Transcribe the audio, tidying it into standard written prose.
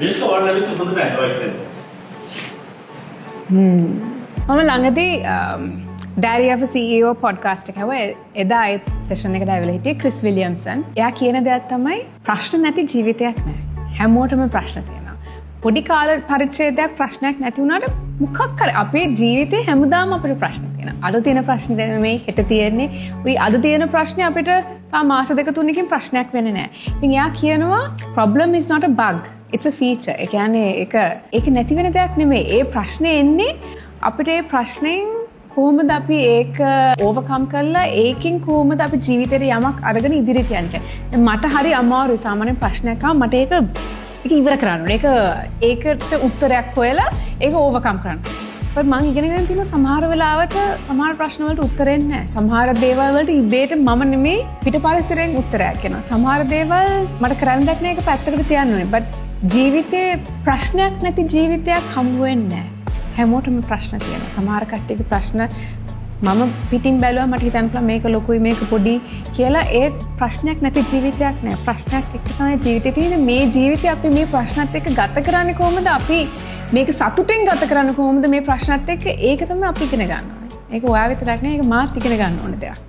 මේක ඔයාලා ලැබිච්ච හොඳම ඇඩ්වයිස් එක. මම ළඟදී Diary of a CEO podcast එක හැව එදා ඒ සෙෂන් එකට ඇවිල්ලා හිටියේ ක්‍රිස් විලියම්සන්. එයා කියන දෙයක් තමයි ප්‍රශ්න නැති ජීවිතයක් නැහැ. හැමෝටම ප්‍රශ්න තියෙනවා. පොඩි කාල පරිච්ඡේදයක් ප්‍රශ්නයක් නැති වුණාට මොකක් හරි අපේ ජීවිතේ හැමදාම අපිට ප්‍රශ්න තියෙනවා. අද තියෙන ප්‍රශ්න නෙමෙයි හෙට තියෙන්නේ. උයි අද තියෙන ප්‍රශ්නේ අපිට තා මාස දෙක තුනකින් ප්‍රශ්නයක් වෙන්නේ නැහැ. ඉතින් එයා කියනවා problem is not a bug. It's a feature. ඒ කියන්නේ ඒක නැති වෙන දෙයක් නෙමෙයි. ඒ ප්‍රශ්නේ එන්නේ අපිට ඒ ප්‍රශ්නෙන් කොහොමද අපි ඒක ඕවර්කම් කරලා ඒකෙන් කොහොමද අපි ජීවිතේට යමක් අරගෙන ඉදිරියට යන්නේ. මට හරි අමාරුයි සාමාන්‍ය ප්‍රශ්නයක් ආව මට ඒක ඉවර කරන්න ඕනේ. ඒකට උත්තරයක් හොයලා ඒක ඕවර්කම් කරන්න. but මම ඉගෙනගෙන තියෙන සමහර වෙලාවට සමහර ප්‍රශ්න වලට උත්තර එන්නේ නැහැ. සමහර දේවල් වලට ඉබේට මම නෙමෙයි පිටපරිසරයෙන් උත්තරයක් එනවා. සමහර දේවල් මට කරන්න දෙයක් නෑ ඒක පැත්තකට තියන්න ඕනේ. but ජීවිතේ ප්‍රශ්නයක් නැති ජීවිතයක් හම්බ වෙන්නේ නැහැ. හැමෝටම ප්‍රශ්න තියෙනවා. සමහර කට්ටියගේ ප්‍රශ්න මම පිටින් බැලුවා මට හිතන්න පුළුවන් මේක ලොකුයි මේක පොඩි කියලා ඒ ප්‍රශ්නයක් නැති ජීවිතයක් නෑ. ප්‍රශ්නයක් එක්ක තමයි ජීවිතේ තියෙන්නේ. මේ ජීවිතේ අපි මේ ප්‍රශ්නත් එක්ක ගත කරන්නේ කොහොමද? අපි මේක සතුටෙන් ගත කරන්නේ කොහොමද මේ ප්‍රශ්නත් එක්ක? ඒක තමයි අපි ඉගෙන ගන්න ඕනේ. ඒක ඔයා විතරක් නෙවෙයි ඒක මාත් ඉගෙන ගන්න ඕන දෙයක්.